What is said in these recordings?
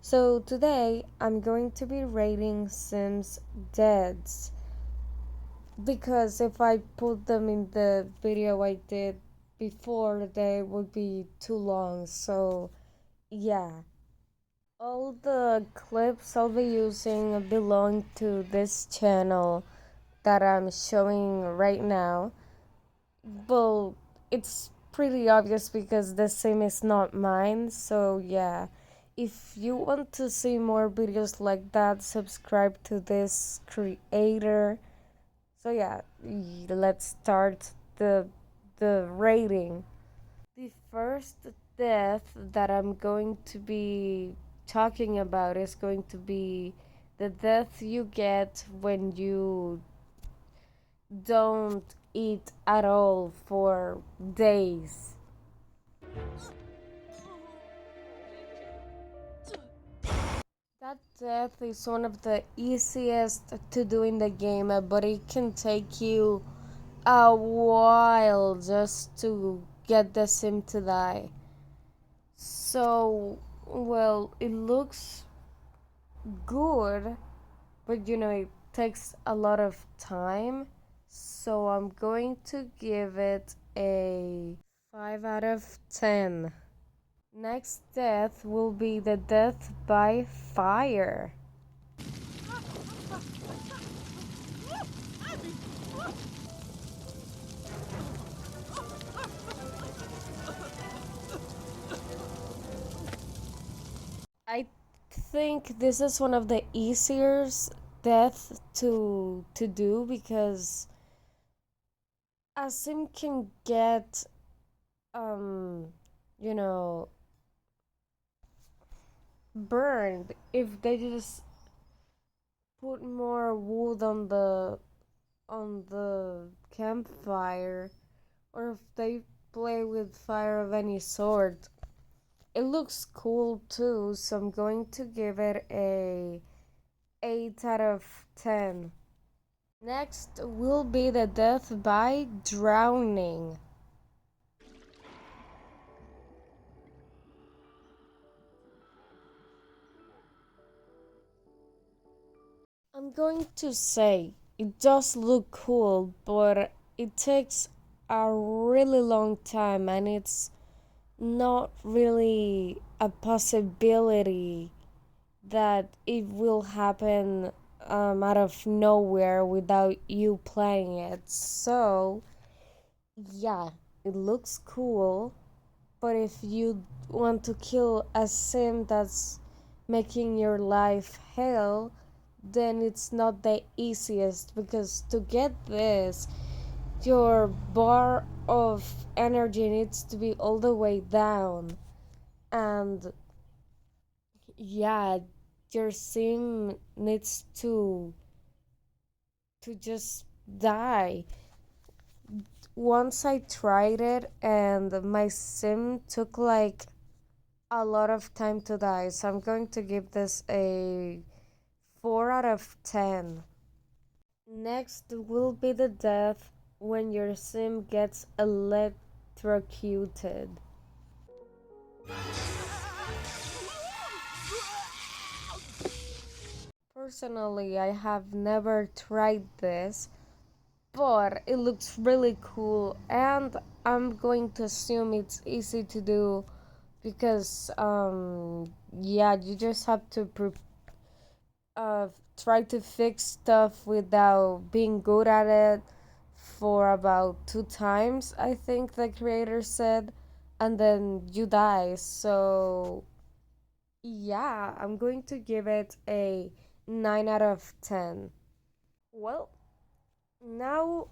So today I'm going to be rating Sims deaths because if I put them in the video I did before, they would be too long. So yeah, all the clips I'll be using belong to this channel that I'm showing right now. Well, it's pretty obvious because the sim is not mine, so yeah. If you want to see more videos like that, subscribe to this creator. So yeah, let's start the rating. The first death that I'm going to be talking about is going to be the death you get when you don't eat at all for days. That death is one of the easiest to do in the game, but it can take you a while just to get the sim to die. So, well, it looks good, but it takes a lot of time. So I'm going to give it a 5 out of 10. Next death will be the death by fire. I think this is one of the easier deaths to do because a sim can get um you know burned if they just put more wood on the campfire, or if they play with fire of any sort. It looks cool too, so I'm going to give it a 8 out of 10. Next will be the death by drowning. I'm going to say it does look cool, but it takes a really long time and it's not really a possibility that it will happen out of nowhere without you playing it. So, yeah, it looks cool, but if you want to kill a sim that's making your life hell, then it's not the easiest because to get this, your bar of energy needs to be all the way down. And yeah, your sim needs to just die. Once I tried it and my sim took like a lot of time to die, so I'm going to give this a 4 out of 10. Next will be the death when your sim gets electrocuted. Personally, I have never tried this, but it looks really cool, and I'm going to assume it's easy to do because yeah, you just have to uh try to fix stuff without being good at it for about 2 times, I think the creator said, and then you die. So yeah, I'm going to give it a 9 out of 10. Well, now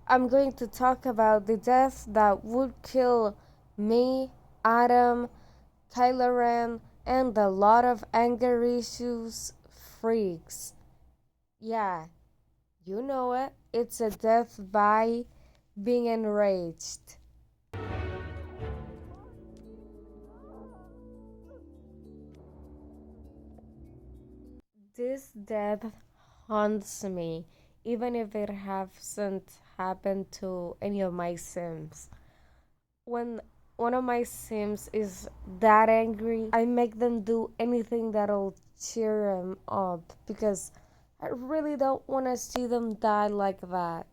I'm going to talk about the death that would kill me, Adam, Kylo Ren, and a lot of anger issues freaks. Yeah, you know it. It's a death by being enraged. This death haunts me, even if it hasn't happened to any of my sims. When one of my Sims is that angry, I make them do anything that'll cheer them up because I really don't want to see them die like that.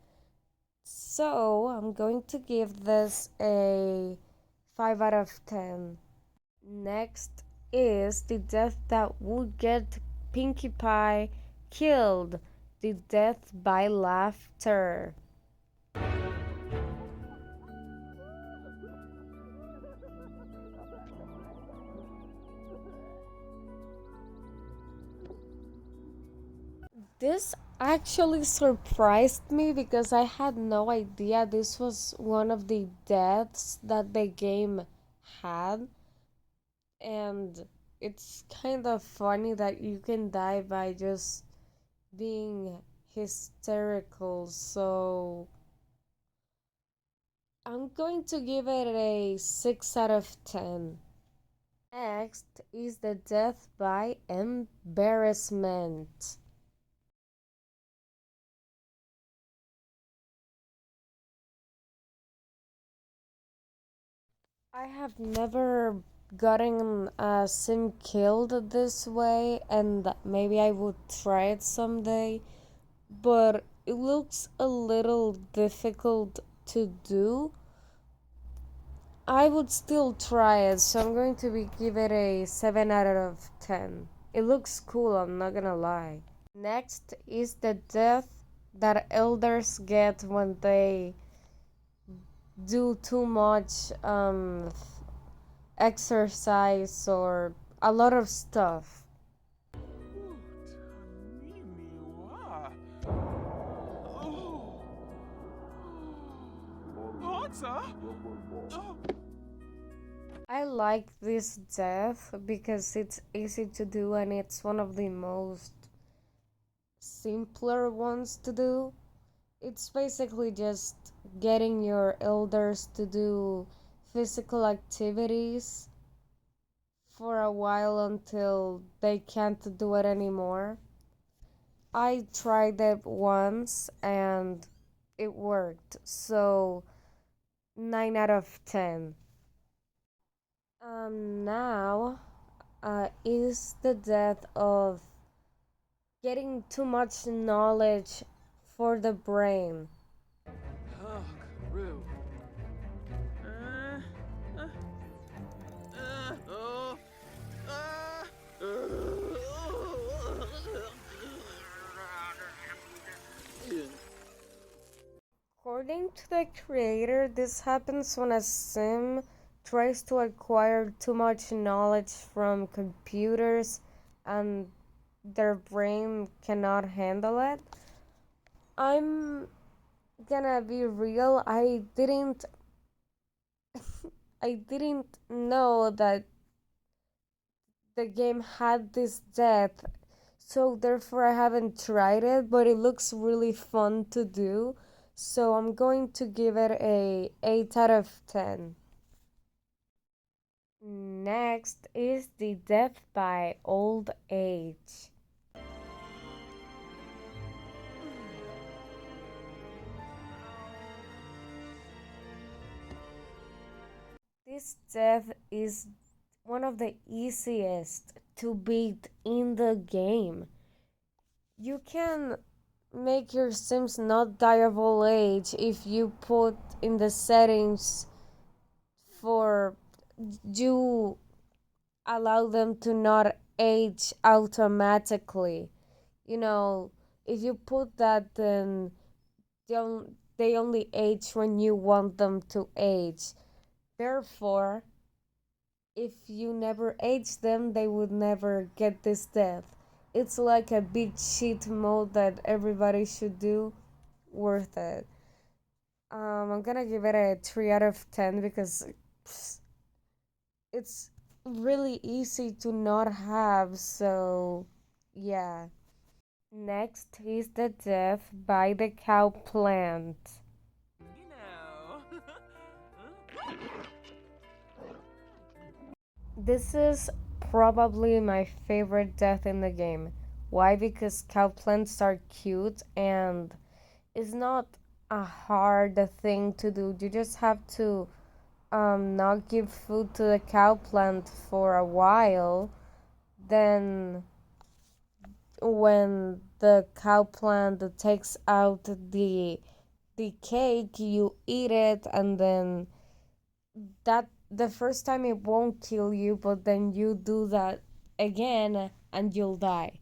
So I'm going to give this a 5 out of 10. Next is the death that would get Pinkie Pie killed. The death by laughter. This actually surprised me because I had no idea this was one of the deaths that the game had. And it's kind of funny that you can die by just being hysterical. So I'm going to give it a 6 out of 10. Next is the death by embarrassment. I have never gotten a sim killed this way, and maybe I would try it someday, but it looks a little difficult to do. I would still try it, so I'm going to give it a 7 out of 10. It looks cool, I'm not gonna lie. Next is the death that elders get when they do too much exercise or a lot of stuff. I like this death because it's easy to do and it's one of the most simpler ones to do. It's basically just getting your elders to do physical activities for a while until they can't do it anymore. I tried it once and it worked, so 9 out of 10. Now is the death of getting too much knowledge for the brain. Oh, Karoo. Oh, According to the creator, this happens when a sim tries to acquire too much knowledge from computers and their brain cannot handle it. I'm gonna be real, I didn't know that the game had this death, so therefore I haven't tried it, but it looks really fun to do. So I'm going to give it a 8 out of 10. Next is the death by old age. This death is one of the easiest to beat in the game. You can make your Sims not die of old age if you put in the settings for you allow them to not age automatically. You know, if you put that, then they only age when you want them to age. Therefore, if you never age them, they would never get this death. It's like a big cheat mode that everybody should do. Worth it. I'm gonna give it a 3 out of 10 because it's really easy to not have, so yeah. Next is the death by the cow plant. This is probably my favorite death in the game. Why? Because cow plants are cute and it's not a hard thing to do. You just have to not give food to the cow plant for a while, then when the cow plant takes out the cake, you eat it, and then that the first time it won't kill you, but then you do that again and you'll die.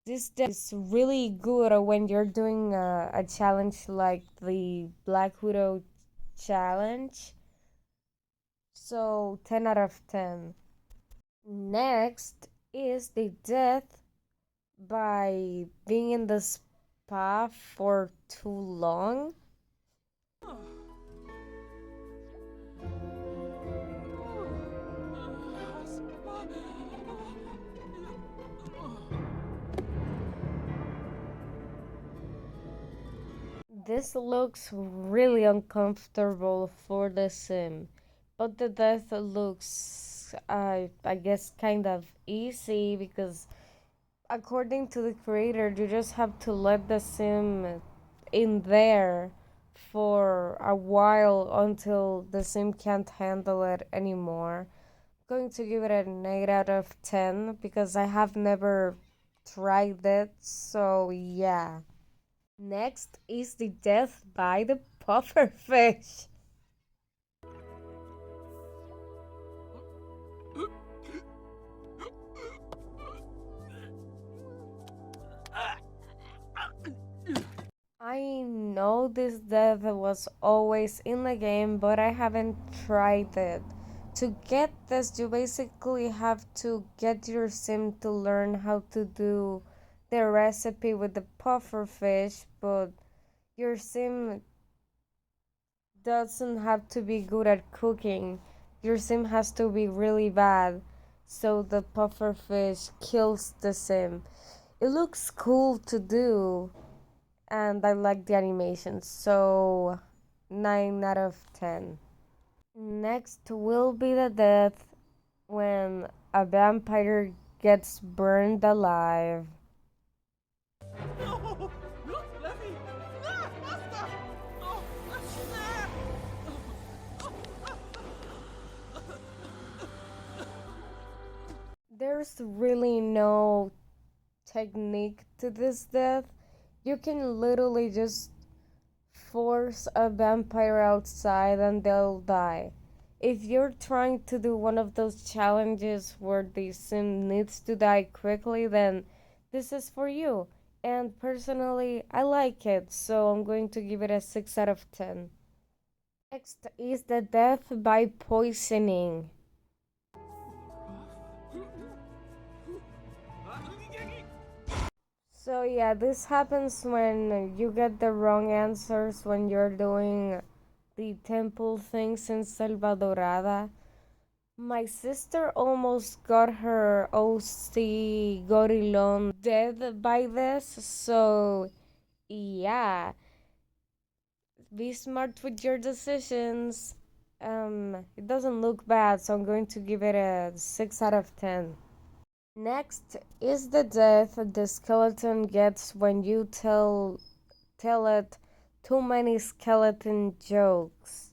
This is really good when you're doing a challenge like the Black Widow challenge. So 10 out of 10. Next is the death by being in the spa for too long. This looks really uncomfortable for the sim, but the death looks, I guess, kind of easy because according to the creator, you just have to let the sim in there for a while until the sim can't handle it anymore. I'm going to give it an 8 out of 10 because I have never tried it, so yeah. Next is the death by the pufferfish. I know this death was always in the game, but I haven't tried it. To get this, you basically have to get your sim to learn how to do the recipe with the pufferfish, but your sim doesn't have to be good at cooking. Your sim has to be really bad, so the pufferfish kills the sim. It looks cool to do, and I like the animation, so 9 out of 10. Next will be the death when a vampire gets burned alive. No! Look, Leffy! Ah, basta! Oh, snap! There's really no technique to this death. You can literally just force a vampire outside and they'll die. If you're trying to do one of those challenges where the sim needs to die quickly, then this is for you. And personally, I like it, so I'm going to give it a 6 out of 10. Next is the death by poisoning. So yeah, this happens when you get the wrong answers when you're doing the temple things in Salvadorada. My sister almost got her OC Gorilon dead by this, so yeah, be smart with your decisions. It doesn't look bad, so I'm going to give it a 6 out of 10. Next is the death the skeleton gets when you tell it too many skeleton jokes.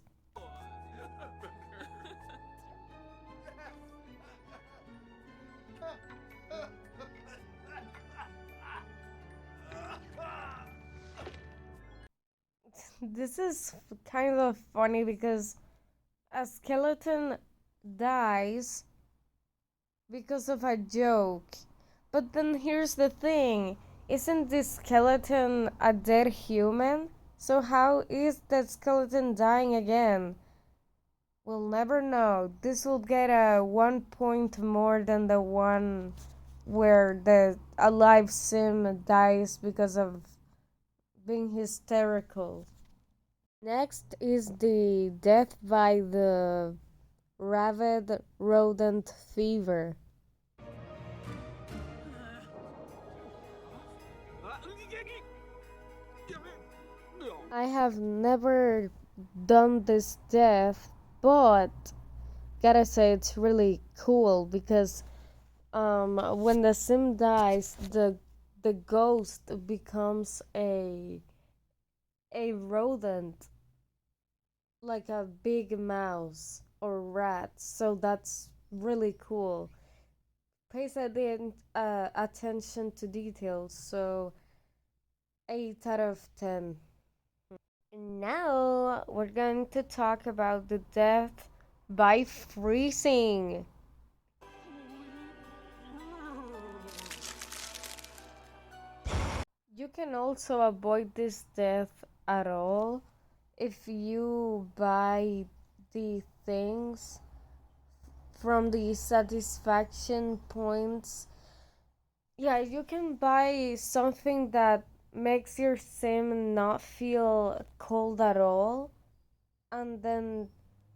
This is kind of funny because a skeleton dies because of a joke. But then here's the thing, isn't this skeleton a dead human? So how is that skeleton dying again? We'll never know. This will get a 1 point more than the one where the alive sim dies because of being hysterical. Next is the death by the rabid rodent fever. I have never done this death, but gotta say it's really cool because when the sim dies, the ghost becomes a rodent. like a big mouse or rat, so that's really cool. Pays attention to details, so 8 out of 10. Now we're going to talk about the death by freezing. You can also avoid this death at all if you buy the things from the satisfaction points. Yeah, you can buy something that makes your sim not feel cold at all, and then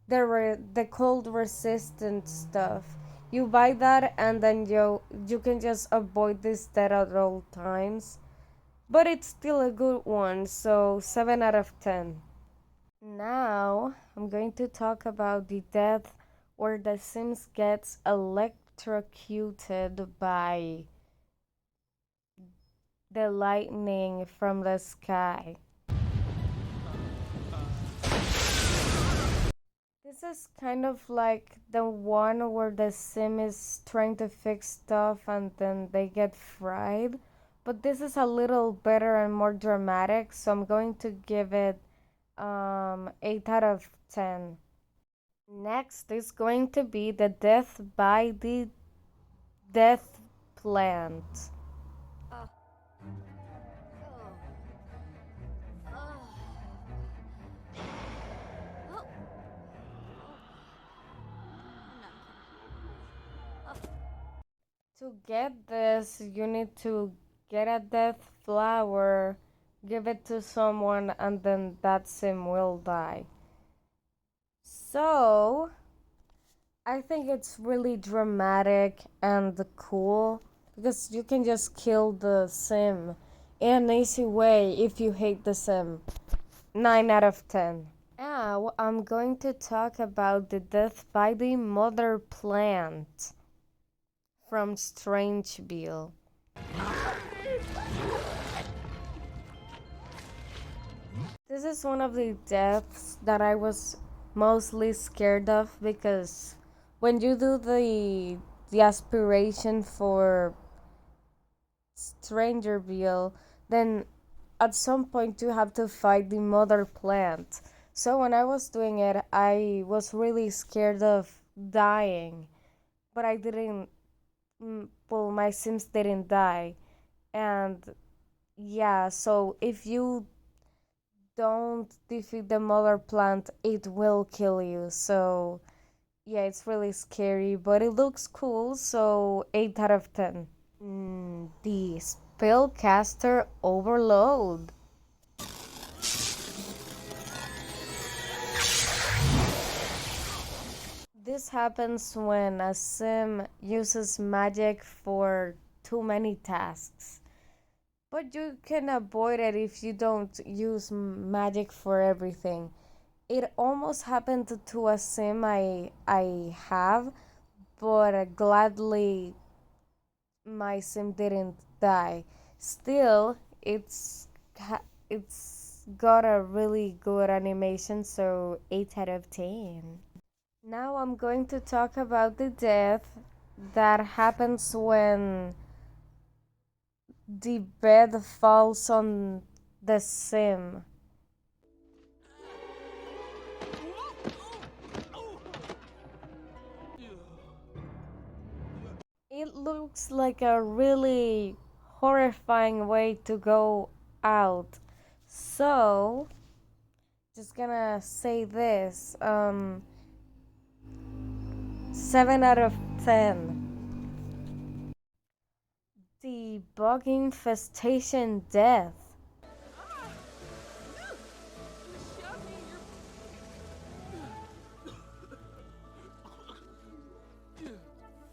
the cold resistant stuff. You buy that, and then you can just avoid this death at all times. But it's still a good one, so 7 out of 10. Now I'm going to talk about the death where the Sims gets electrocuted by the lightning from the sky. This is kind of like the one where the sim is trying to fix stuff and then they get fried. But this is a little better and more dramatic, so I'm going to give it 8 out of 10. Next is going to be the death by the death plant. To get this, you need to get a death flower, give it to someone, and then that sim will die. So, I think it's really dramatic and cool because you can just kill the sim in an easy way if you hate the sim. 9 out of 10. Now, I'm going to talk about the death by the mother plant from Strangeville. This is one of the deaths that I was mostly scared of because when you do the aspiration for Strangerville, then at some point you have to fight the mother plant. So when I was doing it, I was really scared of dying, but I didn't. Well, my Sims didn't die, and yeah. So if you don't defeat the mother plant, it will kill you. So yeah, it's really scary, but it looks cool. So 8 out of 10. The spellcaster overload. This happens when a sim uses magic for too many tasks. But you can avoid it if you don't use magic for everything. It almost happened to a sim I have, but gladly my sim didn't die. Still, it's got a really good animation, so 8 out of 10. Now I'm going to talk about the death that happens when the bed falls on the sim. It looks like a really horrifying way to go out. So, just gonna say this 7 out of 10. The bug infestation death.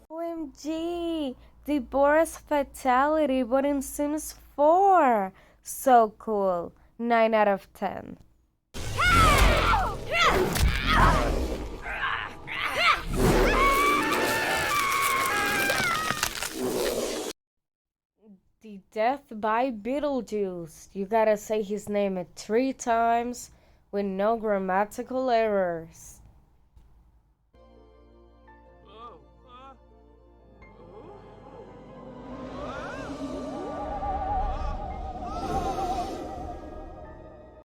OMG! The Boris fatality, but in Sims 4. So cool. 9 out of 10. The death by Beetlejuice. You gotta say his name 3 times with no grammatical errors. Oh,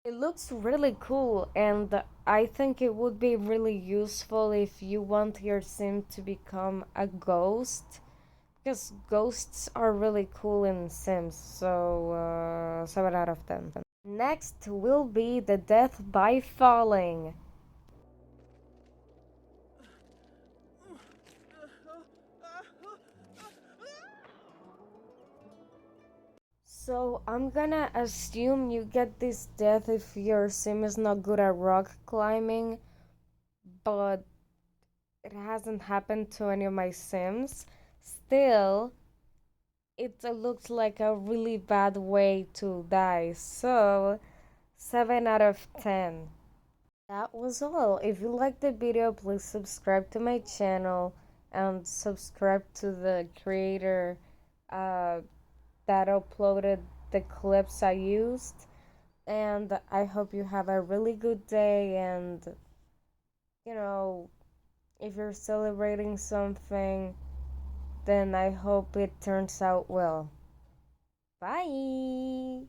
It looks really cool, and I think it would be really useful if you want your sim to become a ghost, because ghosts are really cool in Sims, so 7 out of 10. Next will be the death by falling. So I'm gonna assume you get this death if your sim is not good at rock climbing, but it hasn't happened to any of my sims. Still, it looks like a really bad way to die, so 7 out of 10. That was all. If you liked the video, please subscribe to my channel and subscribe to the creator uh, that uploaded the clips I used. And I hope you have a really good day. And, you know, if you're celebrating something, then I hope it turns out well. Bye!